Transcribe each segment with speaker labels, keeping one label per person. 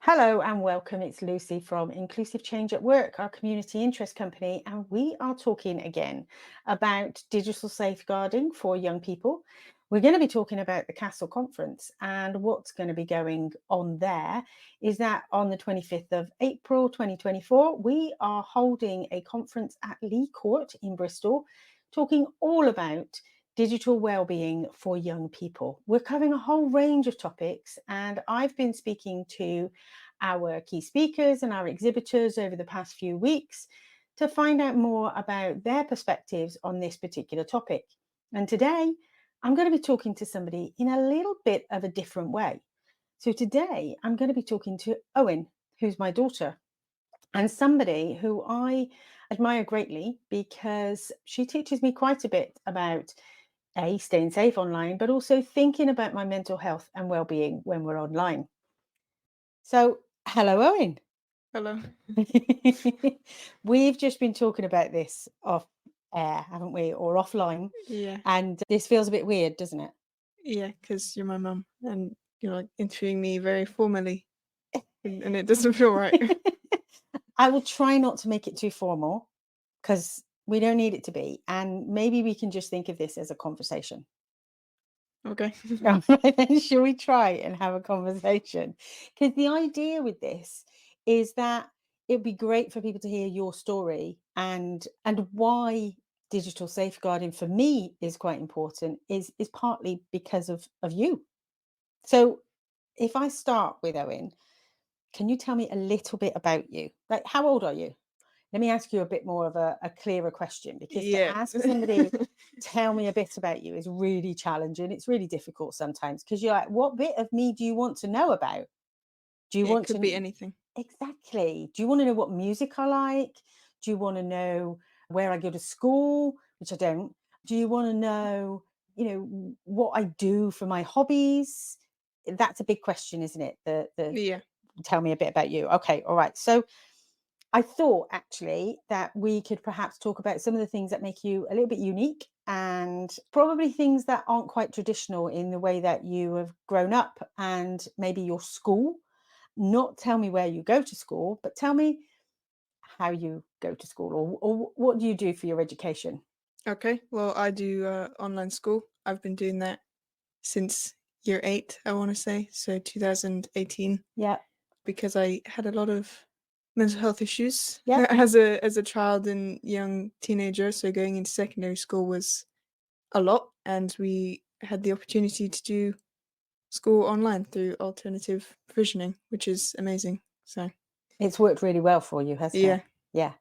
Speaker 1: Hello and welcome. It's Lucy from Inclusive Change at Work, our community interest company, and we are talking again about digital safeguarding for young people. We're going to be talking about the Castle Conference, and what's going to be going on there is that on the 25th of April 2024, we are holding a conference at Lee Court in Bristol, talking all about digital well-being for young people. We're covering a whole range of topics, and I've been speaking to our key speakers and our exhibitors over the past few weeks to find out more about their perspectives on this particular topic. And today, I'm going to be talking to somebody in a little bit of a different way. So today, I'm going to be talking to Owen, who's my daughter, and somebody who I admire greatly because she teaches me quite a bit about staying safe online, but also thinking about my mental health and well-being when we're online. So, hello, Owen.
Speaker 2: Hello.
Speaker 1: We've just been talking about this off air, haven't we, or offline?
Speaker 2: Yeah,
Speaker 1: And this feels a bit weird, doesn't it?
Speaker 2: yeah, because you're my mum and you're like interviewing me very formally, and it doesn't feel right.
Speaker 1: I will try not to make it too formal because we don't need it to be. And maybe we can just think of this as a conversation.
Speaker 2: Okay.
Speaker 1: All right, then shall we try and have a conversation? Because the idea with this is that it'd be great for people to hear your story and why digital safeguarding for me is quite important is partly because of you. So if I start with Owen, can you tell me a little bit about you? Like, how old are you? Let me ask you a bit more of a clearer question, because to
Speaker 2: Yeah.
Speaker 1: ask somebody, tell me a bit about you, is really challenging. It's really difficult sometimes because you're like, what bit of me do you want to know about? Do you
Speaker 2: Yeah, it
Speaker 1: want
Speaker 2: could be
Speaker 1: to,
Speaker 2: anything.
Speaker 1: exactly. Do you want to know what music I like? Do you want to know where I go to school, which I don't? Do you want to know, what I do for my hobbies? That's a big question, isn't it? The
Speaker 2: Yeah.
Speaker 1: tell me a bit about you. Okay, all right. So I thought actually that we could perhaps talk about some of the things that make you a little bit unique and probably things that aren't quite traditional in the way that you have grown up, and maybe your school. Not tell me where you go to school, but tell me how you go to school, or what do you do for your education?
Speaker 2: Okay. Well, I do online school. I've been doing that since year 8, I want to say, so 2018,
Speaker 1: Yeah,
Speaker 2: because I had a lot of mental health issues
Speaker 1: yeah.
Speaker 2: as a child and young teenager. So going into secondary school was a lot, and we had the opportunity to do school online through alternative provisioning, which is amazing. So
Speaker 1: It's worked really well for you, hasn't it?
Speaker 2: yeah,
Speaker 1: Yeah.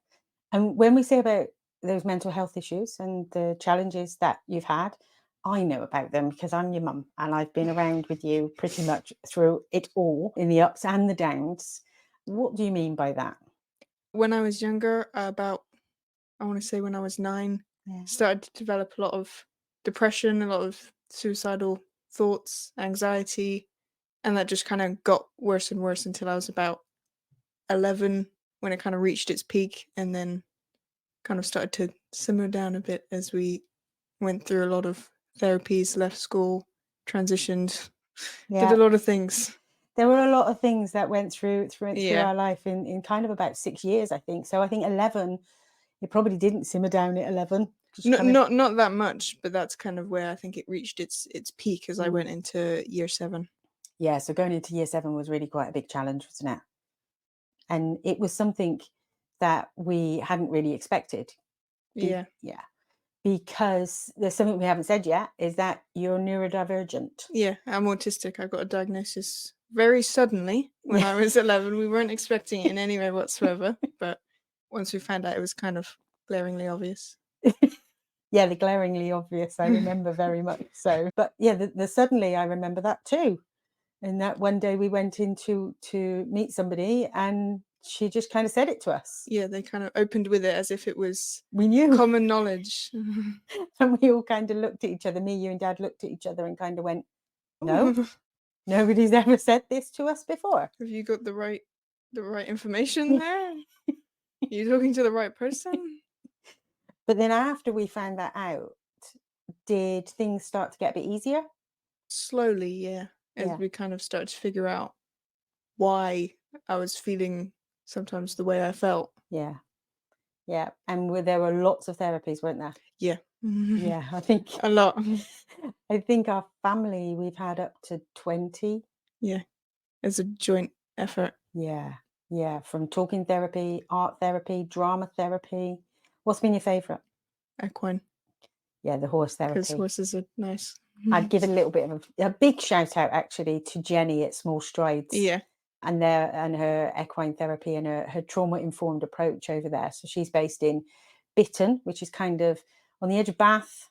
Speaker 1: And when we say about those mental health issues and the challenges that you've had, I know about them because I'm your mum and I've been around with you pretty much through it all, in the ups and the downs. What do you mean by that?
Speaker 2: when I was younger, about I want to say when I was 9,
Speaker 1: Yeah.
Speaker 2: started to develop a lot of depression, a lot of suicidal thoughts, anxiety, and that just kind of got worse and worse until I was about 11, when it kind of reached its peak, and then kind of started to simmer down a bit as we went through a lot of therapies, left school, transitioned, did a
Speaker 1: Yeah.
Speaker 2: lot of things.
Speaker 1: There were a lot of things that went through
Speaker 2: Yeah.
Speaker 1: our life in kind of about 6 years, I think. So I think 11, it probably didn't simmer down at 11. Just
Speaker 2: Not
Speaker 1: kind of,
Speaker 2: not not that much, but that's kind of where I think it reached its peak as I
Speaker 1: mm,
Speaker 2: went into year 7.
Speaker 1: yeah. So going into year 7 was really quite a big challenge, wasn't it? And it was something that we hadn't really expected.
Speaker 2: Yeah.
Speaker 1: Yeah, because there's something we haven't said yet, is that you're neurodivergent.
Speaker 2: Yeah, I'm autistic. I got a diagnosis very suddenly when
Speaker 1: Yeah.
Speaker 2: I was 11. We weren't expecting it in any way whatsoever, but once we found out, it was kind of glaringly obvious.
Speaker 1: Yeah, the glaringly obvious, I remember very much so. But yeah, the suddenly, I remember that too. And that one day we went in to meet somebody and she just kind of said it to us.
Speaker 2: Yeah, they kind of opened with it as if it was
Speaker 1: We knew.
Speaker 2: common knowledge.
Speaker 1: And we all kind of looked at each other. Me, you and Dad looked at each other and kind of went, no, nobody's ever said this to us before.
Speaker 2: Have you got the right information there? You talking to the right person?
Speaker 1: But then after we found that out, did things start to get a bit easier?
Speaker 2: Slowly, yeah, as
Speaker 1: Yeah.
Speaker 2: we kind of start to figure out why I was feeling sometimes the way I felt.
Speaker 1: Yeah. Yeah. And there were lots of therapies, weren't there?
Speaker 2: Yeah.
Speaker 1: Yeah. I think
Speaker 2: A lot.
Speaker 1: our family, we've had up to 20.
Speaker 2: Yeah. It's a joint effort.
Speaker 1: Yeah. Yeah. From talking therapy, art therapy, drama therapy. What's been your favorite?
Speaker 2: Equine.
Speaker 1: Yeah, the horse
Speaker 2: Because
Speaker 1: therapy.
Speaker 2: horses are nice.
Speaker 1: I'd give a little bit of a big shout out actually to Jenny at Small Strides
Speaker 2: Yeah.
Speaker 1: and her equine therapy and her trauma informed approach over there. So she's based in Bitton, which is kind of on the edge of Bath,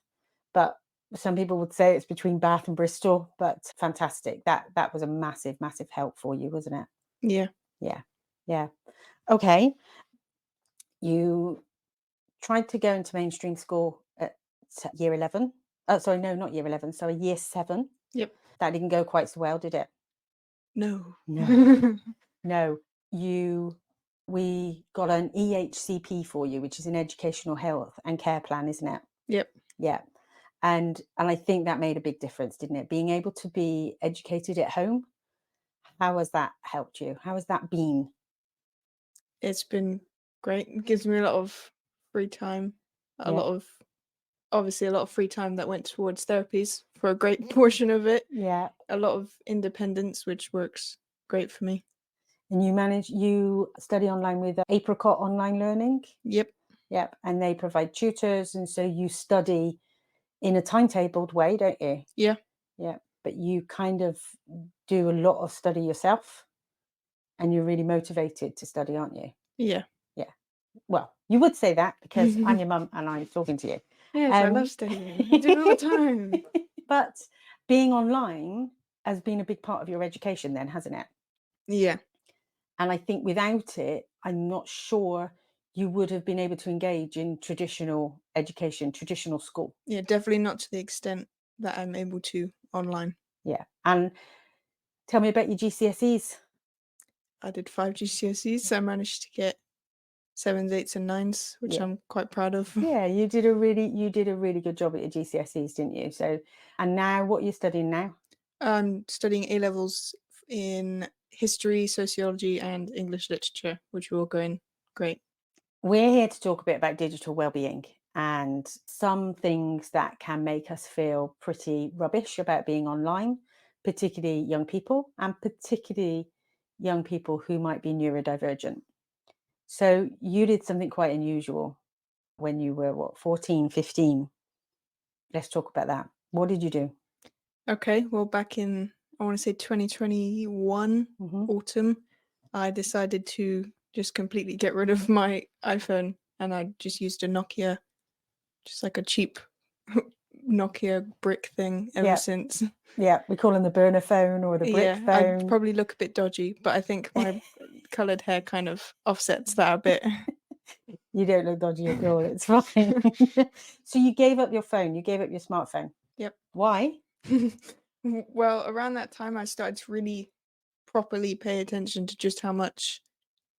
Speaker 1: but some people would say it's between Bath and Bristol. But fantastic. That was a massive, massive help for you, wasn't it?
Speaker 2: Yeah.
Speaker 1: Yeah, yeah. Okay, you tried to go into mainstream school at year 11. Oh, sorry, no, not year 11. Sorry, year 7.
Speaker 2: Yep.
Speaker 1: That didn't go quite so well, did it?
Speaker 2: No.
Speaker 1: No. No. We got an EHCP for you, which is an educational health and care plan, isn't it?
Speaker 2: Yep.
Speaker 1: Yeah. And I think that made a big difference, didn't it? Being able to be educated at home. How has that helped you? How has that been?
Speaker 2: It's been great. It gives me a lot of free time.
Speaker 1: Yeah.
Speaker 2: Obviously a lot of free time that went towards therapies for a great portion of it.
Speaker 1: Yeah.
Speaker 2: A lot of independence, which works great for me.
Speaker 1: And you study online with Apricot Online Learning?
Speaker 2: Yep.
Speaker 1: Yep. And they provide tutors. And so you study in a timetabled way, don't you?
Speaker 2: Yeah.
Speaker 1: Yeah. But you kind of do a lot of study yourself and you're really motivated to study, aren't you?
Speaker 2: Yeah.
Speaker 1: Yeah. Well, you would say that because I'm your mum and I'm talking to you.
Speaker 2: Yes, I love studying. I do it all the time.
Speaker 1: But being online has been a big part of your education then, hasn't it?
Speaker 2: Yeah.
Speaker 1: And I think without it, I'm not sure you would have been able to engage in traditional education, traditional school.
Speaker 2: Yeah, definitely not to the extent that I'm able to online.
Speaker 1: Yeah. And tell me about your GCSEs.
Speaker 2: I did 5 GCSEs, so I managed to get 7s, 8s, and 9s, which
Speaker 1: Yeah.
Speaker 2: I'm quite proud of.
Speaker 1: Yeah, you did a really good job at your GCSEs, didn't you? So, and now what are you studying now?
Speaker 2: I'm studying A levels in history, sociology, and English literature, which are all going great.
Speaker 1: We're here to talk a bit about digital well-being and some things that can make us feel pretty rubbish about being online, particularly young people and particularly young people who might be neurodivergent. So you did something quite unusual when you were, what, 14, 15? Let's talk about that. What did you do?
Speaker 2: Okay, well, back in, I want to say 2021
Speaker 1: Mm-hmm.
Speaker 2: autumn, I decided to just completely get rid of my iPhone and I just used a Nokia, just like a cheap Nokia brick thing ever
Speaker 1: Yeah.
Speaker 2: since.
Speaker 1: Yeah, we call them the burner phone or the brick
Speaker 2: Yeah, I
Speaker 1: phone.
Speaker 2: probably look a bit dodgy, but I think my coloured hair kind of offsets that a bit.
Speaker 1: You don't look dodgy at all. It's fine. So you gave up your phone. You gave up your smartphone.
Speaker 2: Yep.
Speaker 1: Why?
Speaker 2: Well, around that time, I started to really properly pay attention to just how much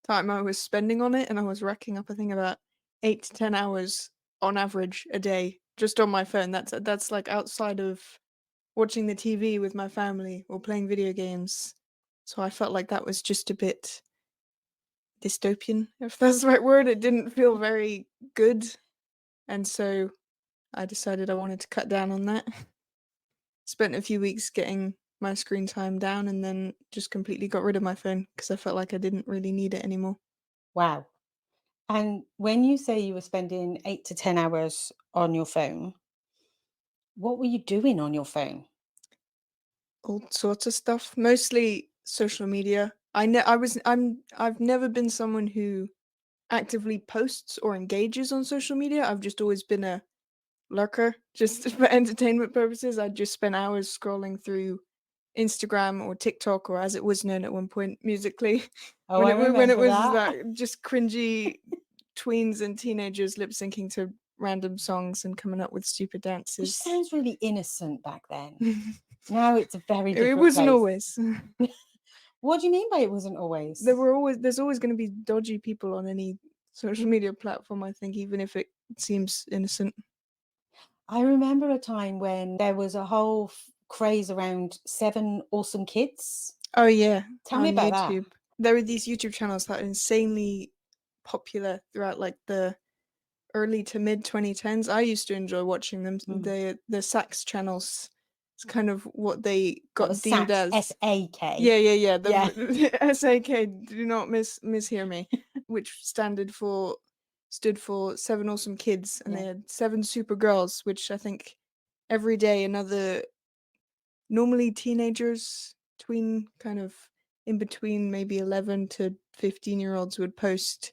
Speaker 2: time I was spending on it, and I was racking up, I think, about 8 to 10 hours on average a day just on my phone. That's like outside of watching the TV with my family or playing video games. So I felt like that was just a bit dystopian, if that's the right word. It didn't feel very good, and so I decided I wanted to cut down on that. Spent a few weeks getting my screen time down and then just completely got rid of my phone because I felt like I didn't really need it anymore.
Speaker 1: Wow. And when you say you were spending 8 to 10 hours on your phone, what were you doing on your phone?
Speaker 2: All sorts of stuff, mostly social media. I've never been someone who actively posts or engages on social media. I've just always been a lurker, just for entertainment purposes. I'd just spend hours scrolling through Instagram or TikTok, or as it was known at one point, Musically,
Speaker 1: Oh, I
Speaker 2: when it
Speaker 1: remember
Speaker 2: was
Speaker 1: that.
Speaker 2: that just cringy tweens and teenagers lip syncing to random songs and coming up with stupid
Speaker 1: Which
Speaker 2: dances.
Speaker 1: sounds really innocent back then. Now it's a very
Speaker 2: It
Speaker 1: different
Speaker 2: wasn't
Speaker 1: place.
Speaker 2: always.
Speaker 1: What do you mean by it wasn't always?
Speaker 2: There's always going to be dodgy people on any social media platform, I think, even if it seems innocent.
Speaker 1: I remember a time when there was a whole craze around 7 awesome kids.
Speaker 2: Oh yeah,
Speaker 1: Tell me
Speaker 2: on
Speaker 1: about that.
Speaker 2: YouTube. there were these YouTube channels that are insanely popular throughout like the early to mid 2010s. I used to enjoy watching them.
Speaker 1: Mm.
Speaker 2: The sax channels. It's kind of what they
Speaker 1: That was
Speaker 2: got deemed
Speaker 1: SAK,
Speaker 2: as.
Speaker 1: SAK.
Speaker 2: Yeah.
Speaker 1: Yeah.
Speaker 2: The SAK. Do not mishear me. Which stood for Seven Awesome Kids, and
Speaker 1: Yeah.
Speaker 2: they had seven super girls, which I think every day another normally teenagers between kind of in between maybe 11 to 15-year-olds would post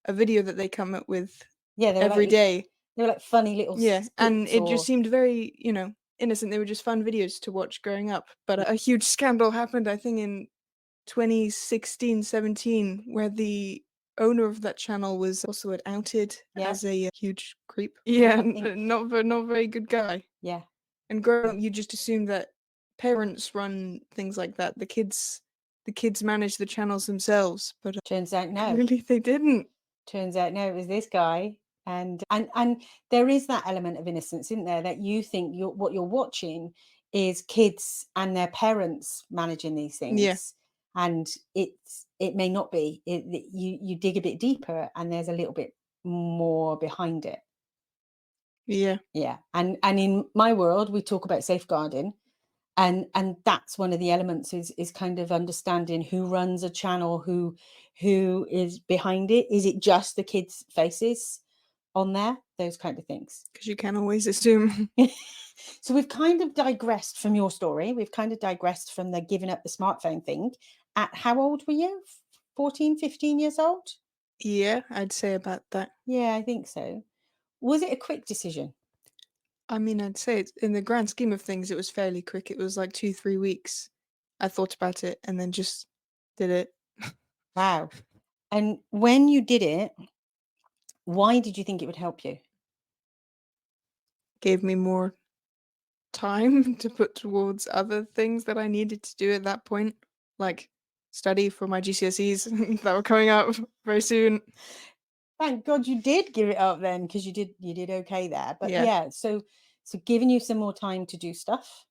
Speaker 2: a video that they come up with
Speaker 1: Yeah,
Speaker 2: every day.
Speaker 1: they were like funny little
Speaker 2: Yeah, and
Speaker 1: skits
Speaker 2: it just
Speaker 1: or
Speaker 2: seemed very, innocent. They were just fun videos to watch growing up. But a huge scandal happened, I think, in 2016, 17, where the owner of that channel was also outed
Speaker 1: yeah.
Speaker 2: as a huge creep. Yeah,
Speaker 1: I think
Speaker 2: not very good guy.
Speaker 1: yeah.
Speaker 2: And growing up, you just assume that parents run things like that. The kids manage the channels themselves, but
Speaker 1: Turns out no.
Speaker 2: clearly they didn't.
Speaker 1: Turns out no, it was this guy. And there is that element of innocence, isn't there, that you think what you're watching is kids and their parents managing these
Speaker 2: Yeah,
Speaker 1: things, and it may not be. You dig a bit deeper, and there's a little bit more behind it.
Speaker 2: yeah,
Speaker 1: Yeah, and in my world, we talk about safeguarding, and that's one of the elements is kind of understanding who runs a channel, who is behind it. Is it just the kids' faces on there? Those kind of things.
Speaker 2: because you can always assume.
Speaker 1: So we've kind of digressed from your story. We've kind of digressed from the giving up the smartphone thing. At how old were you? 14, 15 years old?
Speaker 2: Yeah, I'd say about that.
Speaker 1: Yeah, I think so. Was it a quick decision?
Speaker 2: I mean, I'd say in the grand scheme of things, it was fairly quick. It was like 2, 3 weeks. I thought about it and then just did it.
Speaker 1: Wow. And when you did it, why did you think it would help you?
Speaker 2: Gave me more time to put towards other things that I needed to do at that point, like study for my GCSEs that were coming up very soon.
Speaker 1: Thank God you did give it up then, because you did okay there. But
Speaker 2: Yeah.
Speaker 1: yeah, so giving you some more time to do stuff.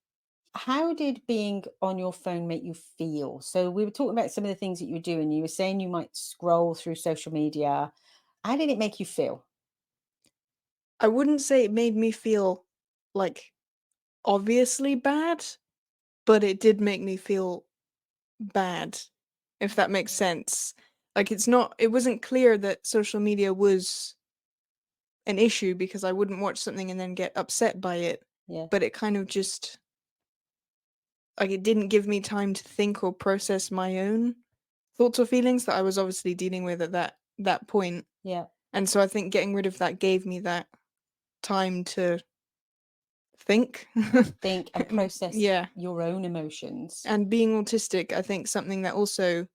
Speaker 1: How did being on your phone make you feel? So we were talking about some of the things that you were doing. You were saying you might scroll through social media. How did it make you feel?
Speaker 2: I wouldn't say it made me feel like obviously bad, but it did make me feel bad, if that makes sense. Like it wasn't clear that social media was an issue because I wouldn't watch something and then get upset by it,
Speaker 1: Yeah,
Speaker 2: but it kind of just like it didn't give me time to think or process my own thoughts or feelings that I was obviously dealing with at that point.
Speaker 1: yeah.
Speaker 2: And so I think getting rid of that gave me that time to think.
Speaker 1: Think and process
Speaker 2: Yeah.
Speaker 1: your own emotions.
Speaker 2: And being autistic, I think something that also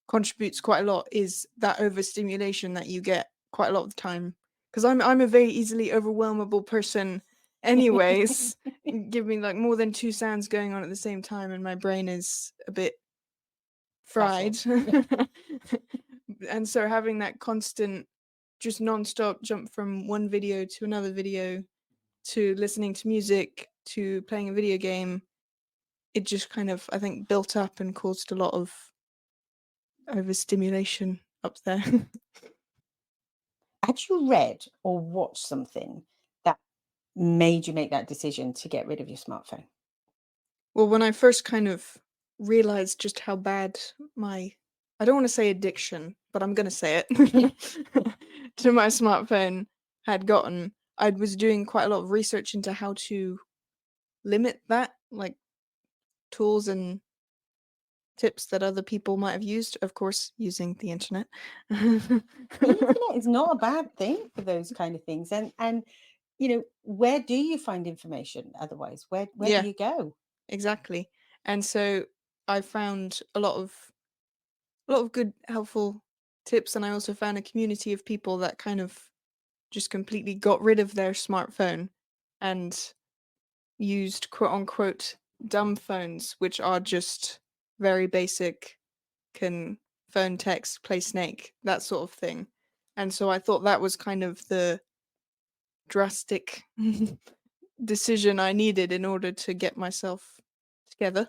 Speaker 2: contributes quite a lot is that overstimulation that you get quite a lot of the time. Because I'm a very easily overwhelmable person anyways. Give me like more than two sounds going on at the same time and my brain is a bit fried.
Speaker 1: Frazzled. Yeah.
Speaker 2: And so having that constant just non-stop jump from one video to another video to listening to music to playing a video game, it just kind of I think built up and caused a lot of overstimulation up there.
Speaker 1: Had you read or watched something that made you make that decision to get rid of your smartphone?
Speaker 2: Well, when I first kind of realized just how bad my I don't want to say addiction, but I'm going to say it to my smartphone had gotten, I was doing quite a lot of research into how to limit that, like tools and tips that other people might have used, of course, using the internet.
Speaker 1: The internet is not a bad thing for those kind of things. And where do you find information otherwise? Where do
Speaker 2: Yeah,
Speaker 1: you go?
Speaker 2: exactly. And so I found a lot of good helpful tips, and I also found a community of people that kind of just completely got rid of their smartphone and used quote unquote dumb phones, which are just very basic, can phone, text, play Snake, that sort of thing. And so I thought that was kind of the drastic decision I needed in order to get myself together.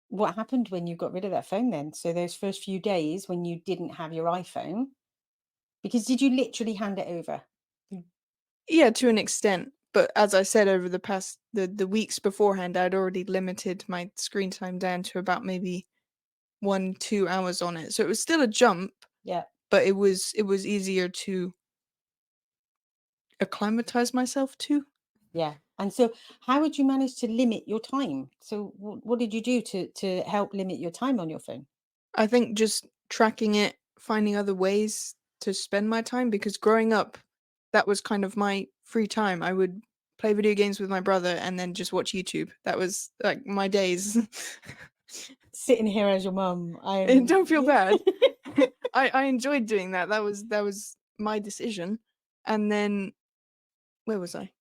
Speaker 1: what happened when you got rid of that phone then? So those first few days when you didn't have your iPhone, because did you literally hand it over?
Speaker 2: Yeah, to an extent. But as I said, over the weeks beforehand, I'd already limited my screen time down to about maybe 1-2 hours on it. So it was still a jump,
Speaker 1: Yeah,
Speaker 2: but it was easier to acclimatize myself to.
Speaker 1: yeah. And so how would you manage to limit your time? So what did you do to help limit your time on your phone?
Speaker 2: I think just tracking it, finding other ways to spend my time, because growing up, that was kind of my free time. I would play video games with my brother and then just watch YouTube. That was like my days.
Speaker 1: Sitting here as your mum,
Speaker 2: And
Speaker 1: I'm
Speaker 2: don't feel bad. I enjoyed doing that. That was my decision. And then where was I?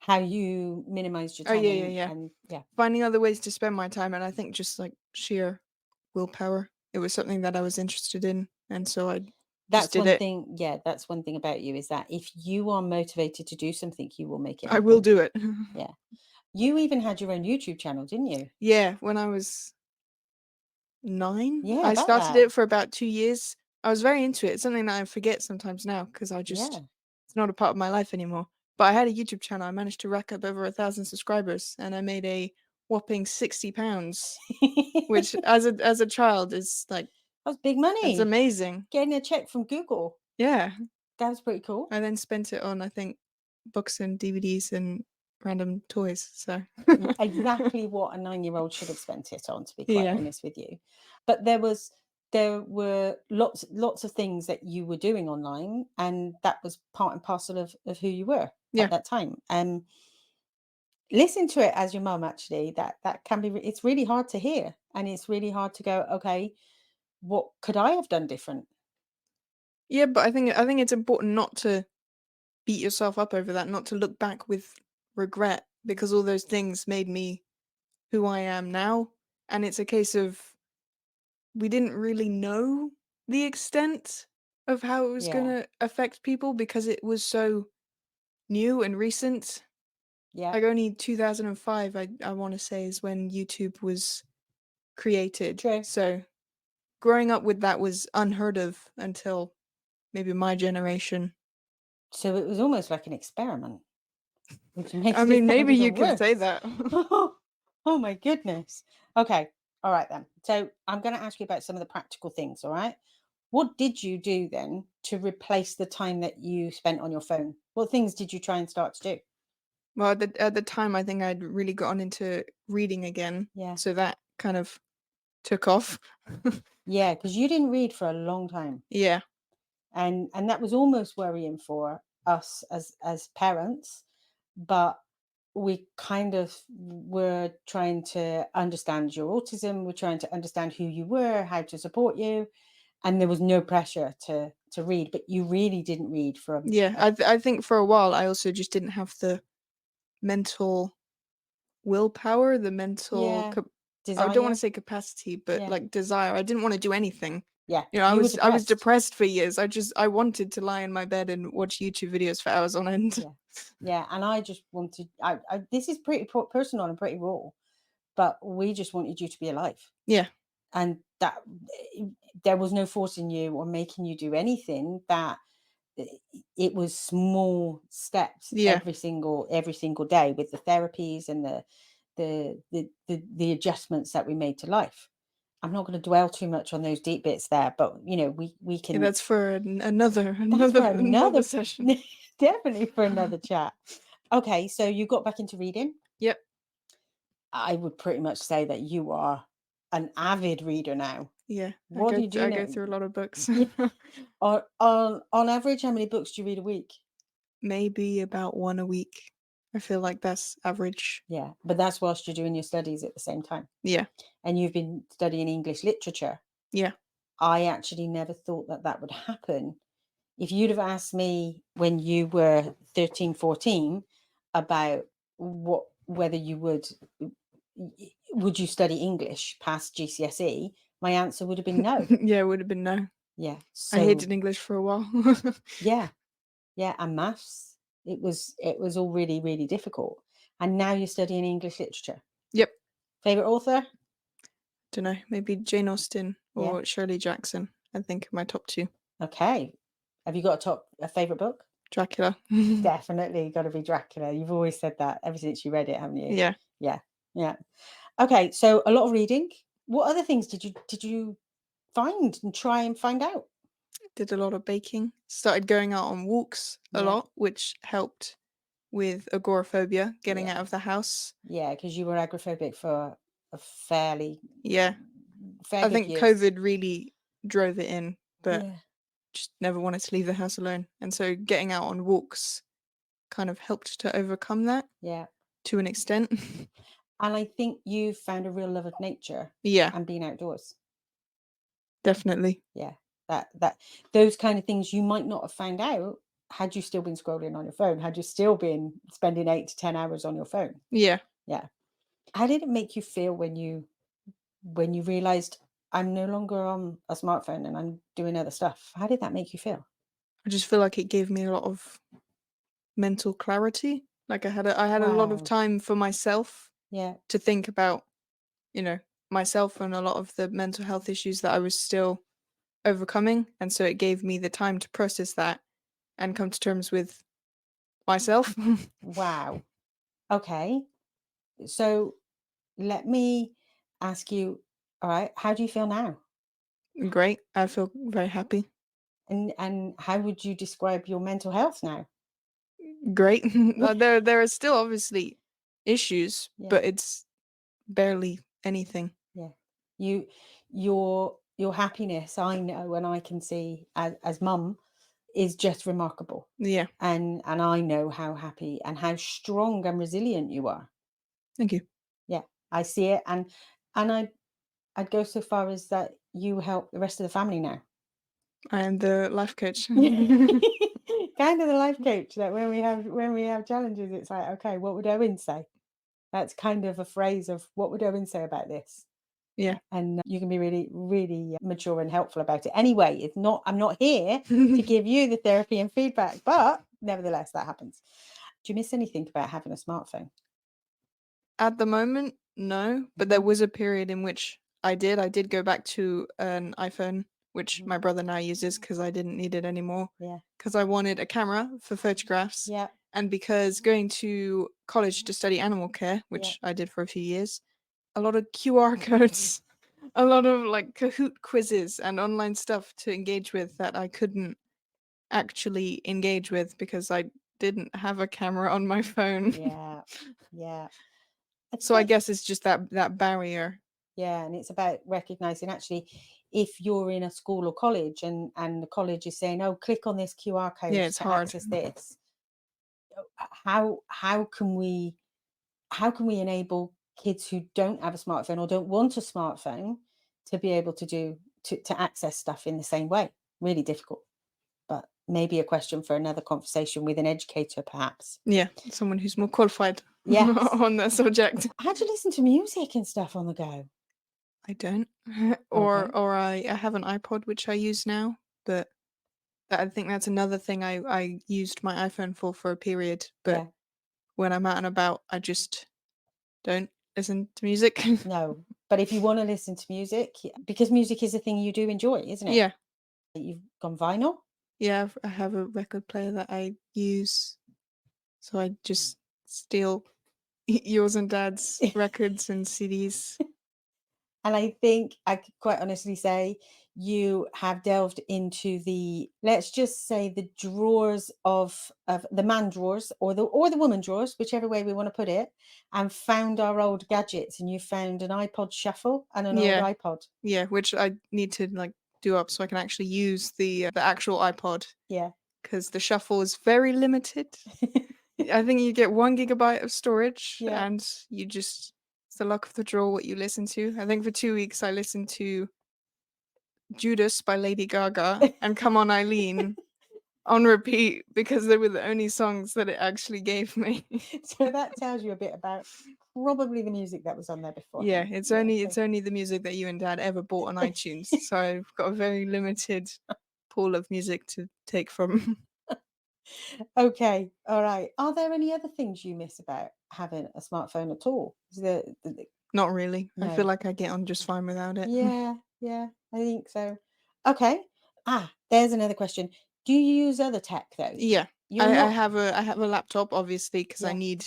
Speaker 1: how you minimized your
Speaker 2: Oh
Speaker 1: time
Speaker 2: yeah, yeah, yeah.
Speaker 1: and yeah.
Speaker 2: Finding other ways to spend my time, and I think just like sheer willpower. It was something that I was interested in, and so I just
Speaker 1: That's
Speaker 2: did
Speaker 1: one
Speaker 2: it.
Speaker 1: thing, yeah, that's one thing about you is that if you are motivated to do something, you will make it
Speaker 2: I will
Speaker 1: happen.
Speaker 2: do it.
Speaker 1: Yeah. You even had your own YouTube channel, didn't you?
Speaker 2: Yeah, when I was 9,
Speaker 1: Yeah,
Speaker 2: I
Speaker 1: about
Speaker 2: started
Speaker 1: that.
Speaker 2: it for about 2 years. I was very into it. It's something that I forget sometimes now because
Speaker 1: Yeah.
Speaker 2: it's not a part of my life anymore. But I had a YouTube channel. I managed to rack up over 1,000 subscribers, and I made a whopping £60, which as a child is like
Speaker 1: That's big
Speaker 2: that's
Speaker 1: money.
Speaker 2: amazing.
Speaker 1: Getting a check from Google.
Speaker 2: Yeah.
Speaker 1: That was pretty cool.
Speaker 2: I then spent it on, I think, books and DVDs and random toys. So
Speaker 1: Exactly what a 9-year-old should have spent it on, to be quite
Speaker 2: yeah,
Speaker 1: honest with you. But there were lots of things that you were doing online, and that was part and parcel of who you were at
Speaker 2: yeah,
Speaker 1: that time. Listen to it as your mum, actually. That can be it's really hard to hear, and it's really hard to go, okay, what could I have done different?
Speaker 2: yeah. But I think it's important not to beat yourself up over that, not to look back with regret, because all those things made me who I am now. And it's a case of we didn't really know the extent of how it was going
Speaker 1: Yeah,
Speaker 2: to affect people because it was so new and recent.
Speaker 1: yeah,
Speaker 2: Like only 2005, I want to say, is when YouTube was created.
Speaker 1: true.
Speaker 2: So growing up with that was unheard of until maybe my generation.
Speaker 1: So it was almost like an experiment, which
Speaker 2: I
Speaker 1: makes it
Speaker 2: mean,
Speaker 1: sound
Speaker 2: maybe
Speaker 1: even
Speaker 2: you could say
Speaker 1: worse.
Speaker 2: that.
Speaker 1: Oh my goodness. Okay. All right then. So I'm going to ask you about some of the practical things. All right. What did you do then to replace the time that you spent on your phone? What things did you try and start to do?
Speaker 2: Well, at the time, I think I'd really gotten into reading again,
Speaker 1: Yeah.
Speaker 2: so that kind of took off.
Speaker 1: Yeah. Because you didn't read for a long time.
Speaker 2: Yeah,
Speaker 1: And that was almost worrying for us as parents, but we kind of were trying to understand your autism, we're trying to understand who you were, how to support you, and there was no pressure to read, but you really didn't read for
Speaker 2: yeah. I think for a while I also just didn't have the mental willpower, the mental
Speaker 1: yeah,
Speaker 2: I don't want to
Speaker 1: desire.
Speaker 2: say capacity, but
Speaker 1: Yeah,
Speaker 2: like desire. I didn't want to do anything.
Speaker 1: yeah,
Speaker 2: You know, I
Speaker 1: you were
Speaker 2: was I was
Speaker 1: depressed.
Speaker 2: depressed for years. I wanted to lie in my bed and watch YouTube videos for hours on end.
Speaker 1: Yeah, yeah, and I just wanted, I this is pretty personal and pretty raw, but we just wanted you to be alive.
Speaker 2: Yeah,
Speaker 1: And that there was no forcing you or making you do anything. That it was small steps
Speaker 2: yeah,
Speaker 1: every single day with the therapies and the adjustments that we made to life. I'm not going to dwell too much on those deep bits there, but we
Speaker 2: yeah.
Speaker 1: can.
Speaker 2: That's for another
Speaker 1: That's
Speaker 2: another
Speaker 1: for
Speaker 2: another
Speaker 1: another
Speaker 2: session.
Speaker 1: definitely for another chat. Okay, so you got back into reading.
Speaker 2: Yep.
Speaker 1: I would pretty much say that you are an avid reader now.
Speaker 2: Yeah, I
Speaker 1: What
Speaker 2: go
Speaker 1: do you
Speaker 2: th-
Speaker 1: do
Speaker 2: I
Speaker 1: now?
Speaker 2: go through a lot of books.
Speaker 1: Yeah. On average, how many books do you read a week?
Speaker 2: Maybe about one a week. I feel like that's average.
Speaker 1: Yeah, but that's whilst you're doing your studies at the same time.
Speaker 2: Yeah,
Speaker 1: And you've been studying English literature.
Speaker 2: yeah,
Speaker 1: I actually never thought that that would happen. If you'd have asked me when you were 13, 14 about whether you would you study English past GCSE, my answer would have been no.
Speaker 2: yeah. It would have been no.
Speaker 1: Yeah.
Speaker 2: I
Speaker 1: So
Speaker 2: hated English for a while.
Speaker 1: yeah, yeah, and maths. It was all really, really difficult. And now you're studying English literature.
Speaker 2: Yep.
Speaker 1: Favorite author?
Speaker 2: Don't know, maybe Jane Austen
Speaker 1: Yeah.
Speaker 2: or Shirley Jackson, I think are my top two.
Speaker 1: Okay. Have you got a favorite book?
Speaker 2: Dracula.
Speaker 1: Definitely got to be Dracula. You've always said that ever since you read it, haven't you?
Speaker 2: Yeah.
Speaker 1: Yeah. Yeah. Okay. So a lot of reading. What other things did you find and try and find out?
Speaker 2: Did a lot of baking. Started going out on walks a
Speaker 1: Yeah.
Speaker 2: lot, which helped with agoraphobia, getting out of
Speaker 1: Yes.
Speaker 2: the house.
Speaker 1: Yeah, because you were agoraphobic for a fairly
Speaker 2: Yeah.
Speaker 1: fair
Speaker 2: I
Speaker 1: good
Speaker 2: think
Speaker 1: years.
Speaker 2: COVID really drove it in, but
Speaker 1: Yeah.
Speaker 2: just never wanted to leave the house alone. And so getting out on walks kind of helped to overcome that
Speaker 1: Yeah.
Speaker 2: to an extent.
Speaker 1: And I think you found a real love of nature
Speaker 2: Yeah,
Speaker 1: and being outdoors.
Speaker 2: definitely.
Speaker 1: Yeah. That those kind of things you might not have found out had you still been scrolling on your phone, had you still been spending 8 to 10 hours on your phone.
Speaker 2: Yeah.
Speaker 1: Yeah. How did it make you feel when you realized I'm no longer on a smartphone and I'm doing other stuff? How did that make you feel?
Speaker 2: I just feel like it gave me a lot of mental clarity. Like I had a lot of
Speaker 1: Wow.
Speaker 2: time for myself
Speaker 1: Yeah.
Speaker 2: to think about, you know, myself and a lot of the mental health issues that I was still overcoming. And so it gave me the time to process that and come to terms with myself.
Speaker 1: Wow. Okay. So let me ask you, all right, how do you feel now?
Speaker 2: Great. I feel very happy.
Speaker 1: And how would you describe your mental health now?
Speaker 2: Great. There are still obviously issues,
Speaker 1: Yeah.
Speaker 2: but it's barely anything.
Speaker 1: Yeah. You your happiness, I know and I can see as mum is just remarkable.
Speaker 2: Yeah.
Speaker 1: And I know how happy and how strong and resilient you are.
Speaker 2: Thank you.
Speaker 1: Yeah. I see it and I'd go so far as that you help the rest of the family now.
Speaker 2: I am the life coach.
Speaker 1: Kind of the life coach that when we have challenges, it's like, okay, what would Owen say? That's kind of a phrase of what would Owen say about this?
Speaker 2: Yeah.
Speaker 1: And you can be really, really mature and helpful about it. Anyway, I'm not here to give you the therapy and feedback, but nevertheless, that happens. Do you miss anything about having a smartphone?
Speaker 2: At the moment, no, but there
Speaker 1: Mhm,
Speaker 2: was a period in which I did. I did go back to an iPhone, which
Speaker 1: mhm.
Speaker 2: my brother now uses because I didn't need it anymore.
Speaker 1: Yeah,
Speaker 2: Because I wanted a camera for photographs,
Speaker 1: yeah,
Speaker 2: and because going to college to study animal care,
Speaker 1: yeah,
Speaker 2: which I did for a few years, a lot of QR codes, a lot of like Kahoot quizzes and online stuff to engage with that I couldn't actually engage with because I didn't have a camera on my phone.
Speaker 1: yeah, yeah. I'd
Speaker 2: So I
Speaker 1: say,
Speaker 2: guess it's just that barrier.
Speaker 1: yeah, and it's about recognizing actually if you're in a school or college and the college is saying, oh, click on this QR
Speaker 2: Yeah,
Speaker 1: code
Speaker 2: it's
Speaker 1: to
Speaker 2: hard.
Speaker 1: access this. How can we enable kids who don't have a smartphone or don't want a smartphone to be able to access stuff in the same way? Really difficult, but maybe a question for another conversation with an educator, perhaps.
Speaker 2: Yeah, someone who's more qualified
Speaker 1: Yes.
Speaker 2: on that subject.
Speaker 1: How do you listen to music and stuff on the go?
Speaker 2: I don't. or
Speaker 1: Okay.
Speaker 2: or I have an iPod which I use now, but I think that's another thing I used my iPhone for a period, but
Speaker 1: Yeah.
Speaker 2: when I'm out and about, I just don't listen to music.
Speaker 1: No. But if you want to listen to music, because music is a thing you do enjoy, isn't it?
Speaker 2: Yeah.
Speaker 1: You've gone vinyl.
Speaker 2: Yeah, I have a record player that I use, so I just steal yours and dad's records and CDs.
Speaker 1: And I think I could quite honestly say you have delved into let's just say the drawers of the man drawers or the woman drawers, whichever way we want to put it, and found our old gadgets. And you found an iPod shuffle and an old
Speaker 2: Yeah.
Speaker 1: iPod.
Speaker 2: Yeah, which I need to like do up so I can actually use the actual iPod
Speaker 1: Yeah.
Speaker 2: because the shuffle is very limited. I think you get 1 gigabyte of storage,
Speaker 1: Yeah.
Speaker 2: and you just it's the luck of the draw what you listen to. I think for 2 weeks I listened to Judas by Lady Gaga and Come On Eileen on repeat because they were the only songs that it actually gave me.
Speaker 1: So that tells you a bit about probably the music that was on there
Speaker 2: Yeah,
Speaker 1: beforehand.
Speaker 2: it's
Speaker 1: Yeah.
Speaker 2: only
Speaker 1: So
Speaker 2: it's only the music that you and dad ever bought on iTunes. So I've got a very limited pool of music to take from.
Speaker 1: okay, all right. Are there any other things you miss about having a smartphone at all? Is there,
Speaker 2: Not really. I feel
Speaker 1: No.
Speaker 2: like I get on just fine without it.
Speaker 1: Yeah, yeah, I think so. Okay. There's another question. Do you use other tech though?
Speaker 2: Yeah.
Speaker 1: You're not.
Speaker 2: I have a laptop obviously because I
Speaker 1: Yeah,
Speaker 2: need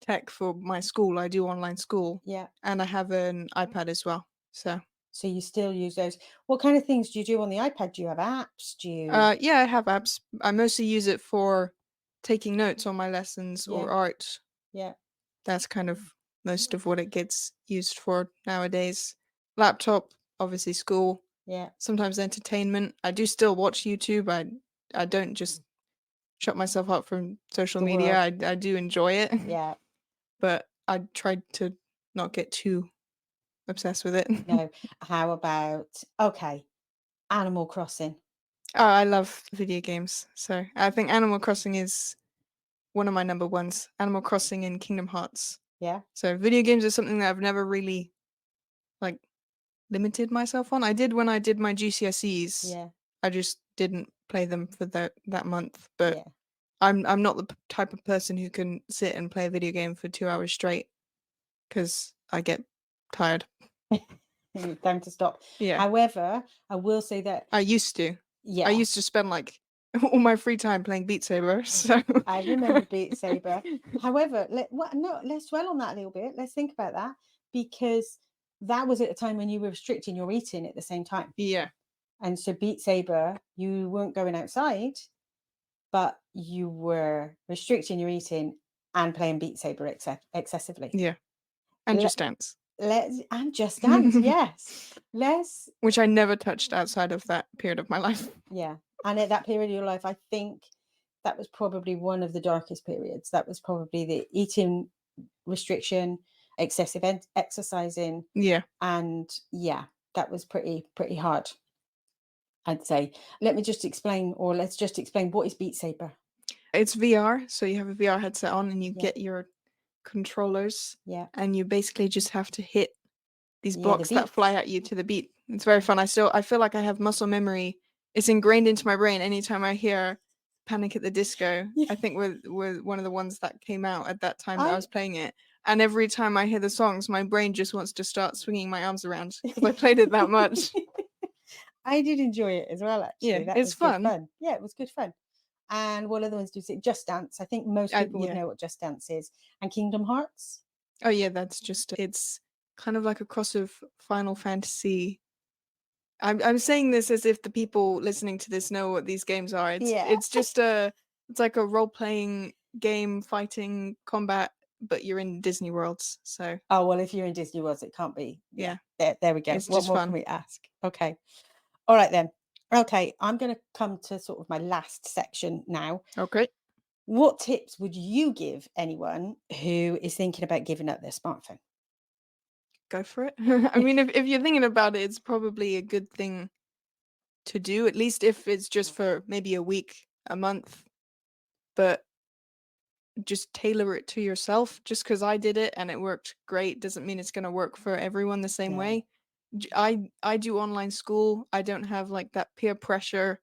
Speaker 2: tech for my school. I do online school,
Speaker 1: yeah.
Speaker 2: and I have an iPad as well. So,
Speaker 1: So you still use those. What kind of things do you do on the iPad? Do you have apps? Do you?
Speaker 2: yeah, I have apps. I mostly use it for taking notes on my lessons or
Speaker 1: Yeah,
Speaker 2: art.
Speaker 1: yeah,
Speaker 2: That's kind of most of what it gets used for nowadays. Laptop, obviously school,
Speaker 1: yeah.
Speaker 2: sometimes entertainment. I do still watch YouTube. I don't just shut myself up from social
Speaker 1: The
Speaker 2: media.
Speaker 1: world.
Speaker 2: I do enjoy it,
Speaker 1: Yeah.
Speaker 2: but I tried to not get too obsessed with it.
Speaker 1: No. How about Animal Crossing?
Speaker 2: Oh, I love video games. So I think Animal Crossing is one of my number ones. Animal Crossing and Kingdom Hearts.
Speaker 1: Yeah,
Speaker 2: So video games is something that I've never really like limited myself on. I did when I did my GCSEs.
Speaker 1: yeah,
Speaker 2: I just didn't play them for that month. But
Speaker 1: yeah.
Speaker 2: I'm not the type of person who can sit and play a video game for 2 hours straight because I get tired.
Speaker 1: Time to stop.
Speaker 2: Yeah,
Speaker 1: However, I will say that
Speaker 2: I used to. I
Speaker 1: yeah,
Speaker 2: used to spend like all my free time playing Beat Saber. So
Speaker 1: I remember Beat Saber. However, no, let's dwell on that a little bit. Let's think about that because that was at a time when you were restricting your eating at the same time.
Speaker 2: yeah,
Speaker 1: And so Beat Saber, you weren't going outside, but you were restricting your eating and playing Beat Saber excessively.
Speaker 2: yeah, and
Speaker 1: Let,
Speaker 2: Just Dance,
Speaker 1: let's and Just Dance, yes. Let's
Speaker 2: which I never touched outside of that period of my life.
Speaker 1: Yeah. And at that period of your life, I think that was probably one of the darkest periods. That was probably the eating restriction, excessive exercising,
Speaker 2: Yeah,
Speaker 1: and yeah, that was pretty hard, I'd say. Let's just explain what is Beat Saber.
Speaker 2: it's VR, so you have a VR headset on and you
Speaker 1: Yeah,
Speaker 2: get your controllers,
Speaker 1: yeah,
Speaker 2: and you basically just have to hit these
Speaker 1: yeah, the
Speaker 2: blocks that fly
Speaker 1: beats.
Speaker 2: at you to the beat. It's very fun. I feel like I have muscle memory. It's ingrained into my brain. Anytime I hear Panic at the Disco,
Speaker 1: Yeah.
Speaker 2: I think we're one of the ones that came out at that time that I
Speaker 1: I
Speaker 2: was playing it. And every time I hear the songs, my brain just wants to start swinging my arms around because I played it that much.
Speaker 1: I did enjoy it as well,
Speaker 2: Yeah,
Speaker 1: actually. That
Speaker 2: it's
Speaker 1: was good
Speaker 2: fun.
Speaker 1: fun. Yeah, it was good fun. And what other ones do you say? Just Dance. I think most people would
Speaker 2: Yeah.
Speaker 1: know what Just Dance is. And Kingdom Hearts.
Speaker 2: Oh yeah, that's just it's kind of like a cross of Final Fantasy. I'm saying this as if the people listening to this know what these games are.
Speaker 1: Yeah.
Speaker 2: It's just it's like a role playing game, fighting combat, but you're in Disney worlds. So
Speaker 1: Oh, well, if you're in Disney World, it can't be. Yeah.
Speaker 2: yeah,
Speaker 1: There we go.
Speaker 2: it's
Speaker 1: What
Speaker 2: just
Speaker 1: more can
Speaker 2: fun.
Speaker 1: we ask? Okay. All right, then. Okay. I'm going to come to sort of my last section now.
Speaker 2: Okay,
Speaker 1: What tips would you give anyone who is thinking about giving up their smartphone?
Speaker 2: go for it. I mean, if you're thinking about it, it's probably a good thing to do. At least if it's just for maybe a week, a month, but just tailor it to yourself. Just because I did it and it worked great doesn't mean it's going to work for everyone the same
Speaker 1: No.
Speaker 2: way. I do online school. I don't have like that peer pressure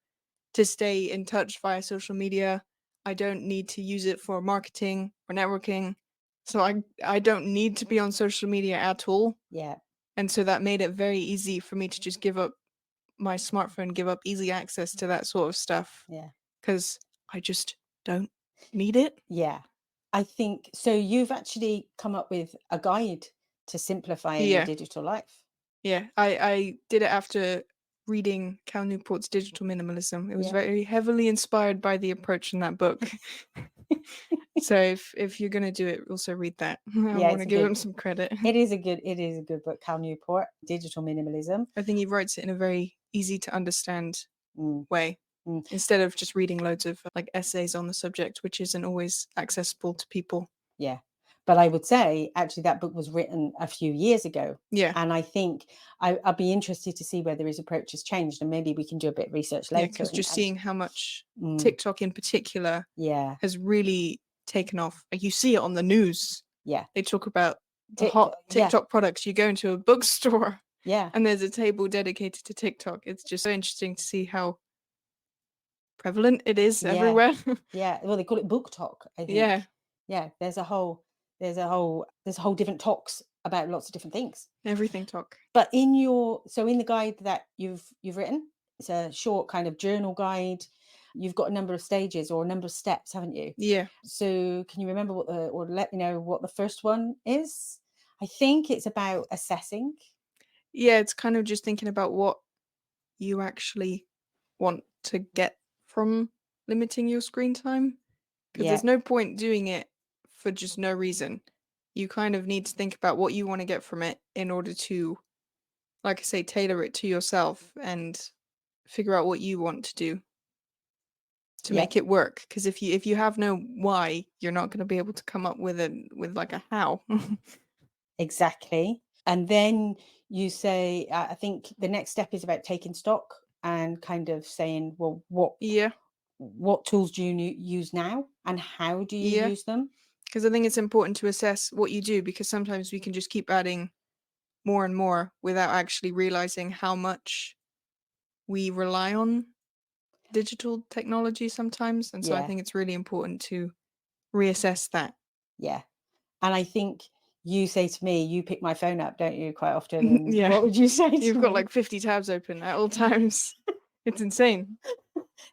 Speaker 2: to stay in touch via social media. I don't need to use it for marketing or networking. So I don't need to be on social media at all.
Speaker 1: Yeah.
Speaker 2: And so that made it very easy for me to just give up my smartphone, give up easy access to that sort of stuff
Speaker 1: Yeah.
Speaker 2: because I just don't need it.
Speaker 1: Yeah. I think so. You've actually come up with a guide to simplifying your
Speaker 2: Yeah.
Speaker 1: digital life.
Speaker 2: Yeah, I did it after reading Cal Newport's Digital Minimalism. It was
Speaker 1: Yeah.
Speaker 2: very heavily inspired by the approach in that book. So if you're gonna do it, also read that. I
Speaker 1: Yeah,
Speaker 2: want
Speaker 1: it's
Speaker 2: to
Speaker 1: a
Speaker 2: give
Speaker 1: good
Speaker 2: him some credit.
Speaker 1: it is a good book, Cal Newport, Digital Minimalism.
Speaker 2: I think he writes it in a very easy to understand
Speaker 1: Mm,
Speaker 2: way
Speaker 1: mm,
Speaker 2: instead of just reading loads of like essays on the subject, which isn't always accessible to people.
Speaker 1: yeah. But I would say actually that book was written a few years ago.
Speaker 2: Yeah,
Speaker 1: And I think I'd be interested to see whether his approach has changed. And maybe we can do a bit of research
Speaker 2: yeah,
Speaker 1: later
Speaker 2: because just
Speaker 1: and
Speaker 2: seeing how much
Speaker 1: mm,
Speaker 2: TikTok in particular
Speaker 1: yeah,
Speaker 2: has really taken off. Like you see it on the news.
Speaker 1: yeah.
Speaker 2: They talk about the hot
Speaker 1: TikTok, yeah,
Speaker 2: TikTok products. You go into a bookstore
Speaker 1: yeah,
Speaker 2: and there's a table dedicated to TikTok. It's just so interesting to see how prevalent it is
Speaker 1: yeah,
Speaker 2: everywhere.
Speaker 1: yeah. Well, they call it book talk, I think.
Speaker 2: Yeah.
Speaker 1: Yeah, there's a whole different talks about lots of different things.
Speaker 2: Everything talk.
Speaker 1: But in the guide that you've written, it's a short kind of journal guide. You've got a number of stages or a number of steps, haven't you?
Speaker 2: Yeah.
Speaker 1: So can you remember or let me know what the first one is? I think it's about assessing.
Speaker 2: Yeah, it's kind of just thinking about what you actually want to get from limiting your screen time. Because
Speaker 1: Yeah,
Speaker 2: there's no point doing it for just no reason. You kind of need to think about what you want to get from it in order to, like I say, tailor it to yourself and figure out what you want to do to
Speaker 1: yeah,
Speaker 2: make it work. Because if you have no why, you're not going to be able to come up with like a how.
Speaker 1: exactly. And then you say, I think the next step is about taking stock and kind of saying, well,
Speaker 2: Yeah,
Speaker 1: what tools do you use now and how do you
Speaker 2: yeah.
Speaker 1: use them?
Speaker 2: Because I think it's important to assess what you do, because sometimes we can just keep adding more and more without actually realizing how much we rely on digital technology sometimes. And so I
Speaker 1: Yeah,
Speaker 2: think it's really important to reassess that.
Speaker 1: yeah. And I think you say to me, you pick my phone up, don't you, quite often? And
Speaker 2: Yeah.
Speaker 1: what would you say
Speaker 2: You've
Speaker 1: to
Speaker 2: got
Speaker 1: me?
Speaker 2: like 50 tabs open at all times. It's insane.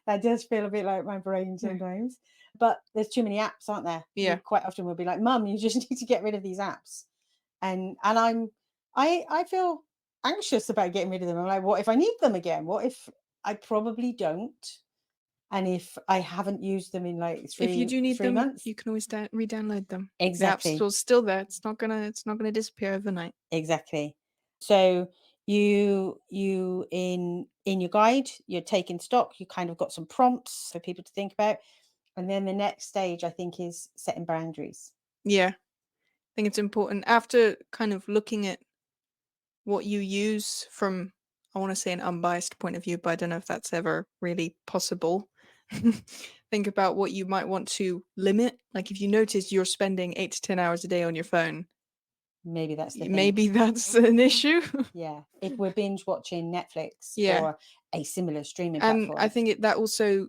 Speaker 1: That does feel a bit like my brain
Speaker 2: Yeah.
Speaker 1: sometimes. But there's too many apps, aren't there? You
Speaker 2: Yeah.
Speaker 1: quite often will be like, Mum, you just need to get rid of these apps. And I feel anxious about getting rid of them. I'm like, what if I need them again? What if I probably don't? And if I haven't used them in like
Speaker 2: If you do need
Speaker 1: three
Speaker 2: them,
Speaker 1: months?
Speaker 2: you can always re-download them. The app
Speaker 1: Exactly.
Speaker 2: store's still there. It's not gonna disappear overnight.
Speaker 1: Exactly. So you in your guide, you're taking stock, you kind of got some prompts for people to think about. And then the next stage, I think, is setting boundaries.
Speaker 2: Yeah. I think it's important after kind of looking at what you use from, I want to say, an unbiased point of view, but I don't know if that's ever really possible. Think about what you might want to limit. Like if you notice you're spending 8 to 10 hours a day on your phone,
Speaker 1: Maybe that's the thing.
Speaker 2: maybe that's an issue.
Speaker 1: Yeah. If we're binge watching Netflix
Speaker 2: Yeah.
Speaker 1: or a similar streaming
Speaker 2: And I
Speaker 1: platform.
Speaker 2: think that also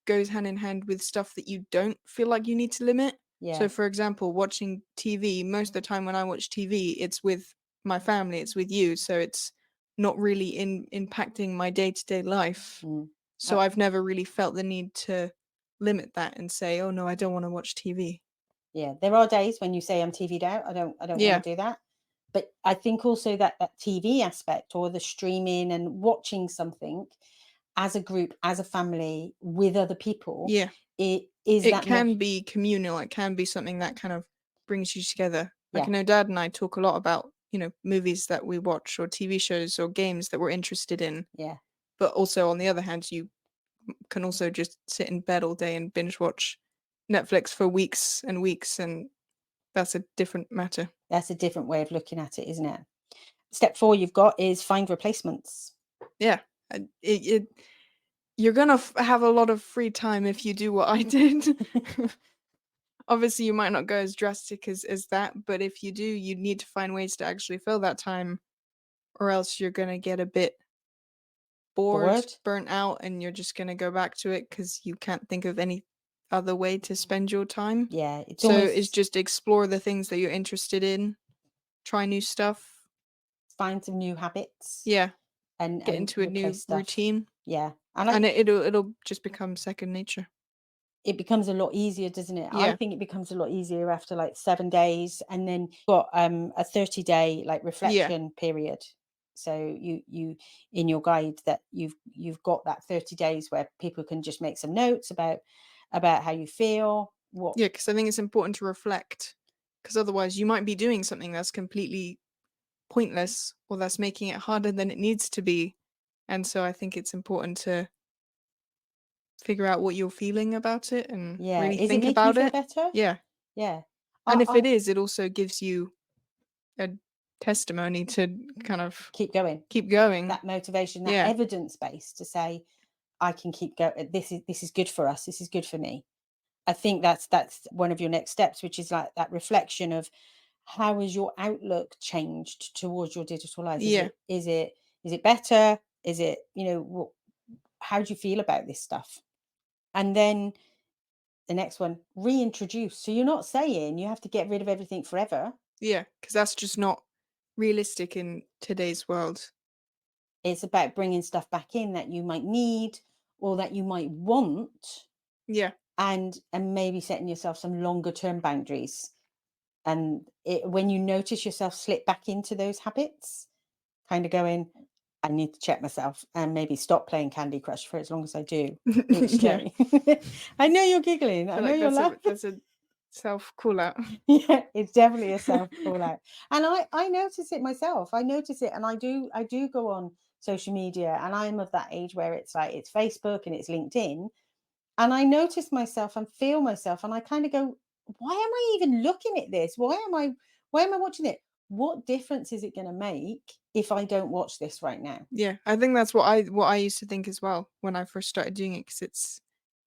Speaker 2: goes hand in hand with stuff that you don't feel like you need to limit. So,
Speaker 1: Yeah.
Speaker 2: for example, watching TV, most of the time when I watch TV, it's with my family, it's with you. So it's not really impacting my day to day life.
Speaker 1: Mm.
Speaker 2: So I've never really felt the need to limit that and say, oh no, I don't want to watch TV.
Speaker 1: Yeah. There are days when you say I'm TV'd out. I don't want
Speaker 2: Yeah.
Speaker 1: to do that. But I think also that TV aspect or the streaming and watching something as a group, as a family, with other people,
Speaker 2: Yeah.
Speaker 1: it is
Speaker 2: It
Speaker 1: that
Speaker 2: can be communal. It can be something that kind of brings you together. Like,
Speaker 1: yeah,
Speaker 2: I know Dad and I talk a lot about, movies that we watch or TV shows or games that we're interested in.
Speaker 1: yeah,
Speaker 2: But also, on the other hand, you can also just sit in bed all day and binge watch Netflix for weeks and weeks, and that's a different matter.
Speaker 1: that's a different way of looking at it, isn't it? Step 4 you've got is find replacements.
Speaker 2: Yeah. You're gonna have a lot of free time if you do what I did. Obviously, you might not go as drastic as that, but if you do, you need to find ways to actually fill that time, or else you're gonna get a bit bored,
Speaker 1: Bored?
Speaker 2: burnt out, and you're just gonna go back to it because you can't think of any other way to spend your time.
Speaker 1: Yeah, it's
Speaker 2: So it's
Speaker 1: almost
Speaker 2: just explore the things that you're interested in, try new stuff.
Speaker 1: find some new habits
Speaker 2: Yeah, get
Speaker 1: and
Speaker 2: into a new
Speaker 1: replace stuff.
Speaker 2: routine,
Speaker 1: Yeah. And
Speaker 2: and it'll just become second nature.
Speaker 1: it becomes a lot easier, doesn't it? I
Speaker 2: Yeah,
Speaker 1: think it becomes a lot easier after like 7 days and then got a 30-day like
Speaker 2: yeah,
Speaker 1: reflection period. So you in your guide that you've got that 30 days where people can just make some notes about how you feel, what
Speaker 2: yeah. Because I think it's important to reflect, because otherwise you might be doing something that's completely pointless or that's making it harder than it needs to be. And so I think it's important to figure out what you're feeling about it and
Speaker 1: yeah,
Speaker 2: really
Speaker 1: is it
Speaker 2: think
Speaker 1: making you
Speaker 2: about
Speaker 1: feel
Speaker 2: it.
Speaker 1: better?
Speaker 2: Yeah.
Speaker 1: Yeah.
Speaker 2: And if
Speaker 1: I
Speaker 2: it is, it also gives you a testimony to kind of
Speaker 1: keep going.
Speaker 2: keep going.
Speaker 1: That motivation, that
Speaker 2: Yeah.
Speaker 1: evidence base to say I can keep going. This is good for us. This is good for me. I think that's one of your next steps, which is like that reflection of how has your outlook changed towards your digital life?
Speaker 2: Yeah.
Speaker 1: Is it better? Is it, how do you feel about this stuff? And then the next one, reintroduce. So you're not saying you have to get rid of everything forever.
Speaker 2: Yeah. Because that's just not realistic in today's world.
Speaker 1: It's about bringing stuff back in that you might need or that you might want,
Speaker 2: Yeah.
Speaker 1: and maybe setting yourself some longer term boundaries. And when you notice yourself slip back into those habits, kind of going, I need to check myself and maybe stop playing Candy Crush for as long as I do each
Speaker 2: Yeah.
Speaker 1: day. I know you're giggling.
Speaker 2: I
Speaker 1: I
Speaker 2: feel
Speaker 1: know
Speaker 2: like
Speaker 1: you're laughing.
Speaker 2: that's a self call out.
Speaker 1: Yeah, it's definitely a self call out. And I notice it myself. I notice it, and I do go on social media, and I'm of that age where it's like it's Facebook and it's LinkedIn. And I notice myself and feel myself, and I kind of go, why am I even looking at this? Why am I watching it? What difference is it going to make if I don't watch this right now?
Speaker 2: Yeah, I think that's what I used to think as well when I first started doing it, because it's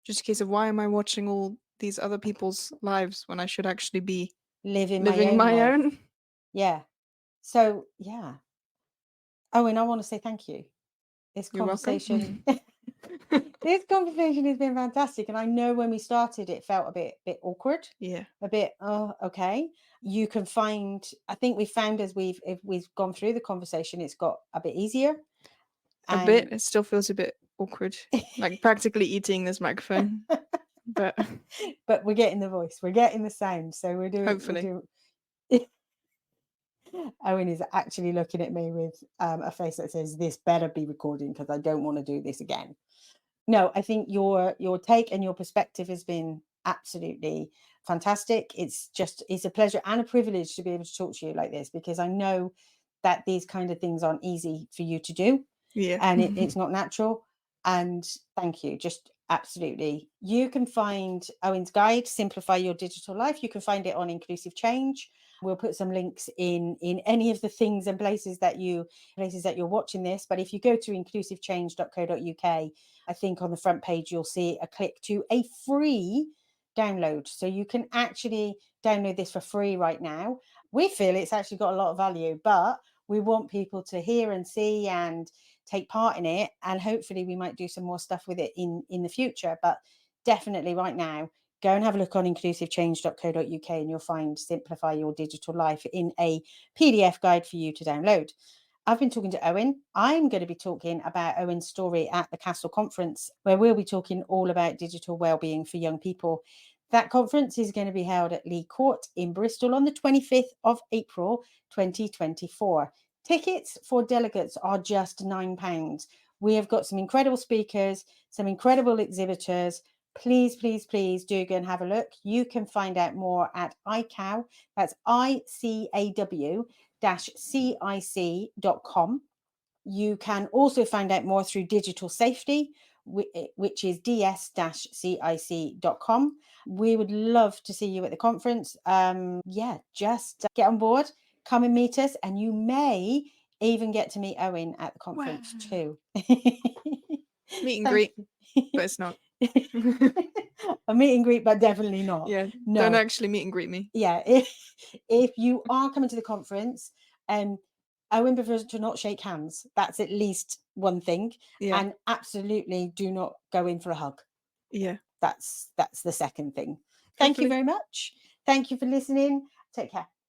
Speaker 2: just a case of why am I watching all these other people's lives when I should actually be
Speaker 1: Living my
Speaker 2: living
Speaker 1: own
Speaker 2: my
Speaker 1: life.
Speaker 2: own?
Speaker 1: Yeah. So yeah. Oh, and I want to say thank you. This
Speaker 2: You're welcome.
Speaker 1: conversation This conversation has been fantastic, and I know when we started, it felt a bit awkward,
Speaker 2: Yeah,
Speaker 1: a bit, oh, okay. You can find, I think we found as if we've gone through the conversation, it's got a bit easier,
Speaker 2: a bit.
Speaker 1: and
Speaker 2: It still feels a bit awkward, like practically eating this microphone, but
Speaker 1: but we're getting the voice, we're getting the sound, so we're
Speaker 2: hopefully.
Speaker 1: doing. Owen is actually looking at me with a face that says, "This better be recording because I don't want to do this again." No, I think your take and your perspective has been absolutely fantastic. It's a pleasure and a privilege to be able to talk to you like this, because I know that these kind of things aren't easy for you to do,
Speaker 2: Yeah.
Speaker 1: and it's not natural. And thank you, just absolutely. You can find Owen's guide, Simplify Your Digital Life. You can find it on Inclusive Change. We'll put some links in any of the things and places that you're watching this. But if you go to inclusivechange.co.uk, I think on the front page you'll see a click to a free download. So you can actually download this for free right now. We feel it's actually got a lot of value, but we want people to hear and see and take part in it, and hopefully we might do some more stuff with it in the future. But definitely right now, go and have a look on inclusivechange.co.uk, and you'll find Simplify Your Digital Life in a PDF guide for you to download. I've been talking to Owen. I'm going to be talking about Owen's story at the Castle Conference, where we'll be talking all about digital wellbeing for young people. That conference is going to be held at Lee Court in Bristol on the 25th of April 2024. Tickets for delegates are just £9. We have got some incredible speakers, some incredible exhibitors. Please, please, please do go and have a look. You can find out more at ICAW, that's ICAW-CIC.com. You can also find out more through Digital Safety, which is ds-cic.com. We would love to see you at the conference. Just get on board, come and meet us, and you may even get to meet Owen at the conference
Speaker 2: Wow.
Speaker 1: too.
Speaker 2: Meet and
Speaker 1: Thank
Speaker 2: greet, but it's not.
Speaker 1: A meet and greet, but definitely not.
Speaker 2: Yeah, don't
Speaker 1: No.
Speaker 2: actually meet and greet me.
Speaker 1: Yeah, if you are coming to the conference, Owen prefers to not shake hands. That's at least one thing.
Speaker 2: Yeah,
Speaker 1: And absolutely do not go in for a hug.
Speaker 2: yeah.
Speaker 1: That's the second thing. Thank you
Speaker 2: Hopefully.
Speaker 1: very much. Thank you for listening. Take care.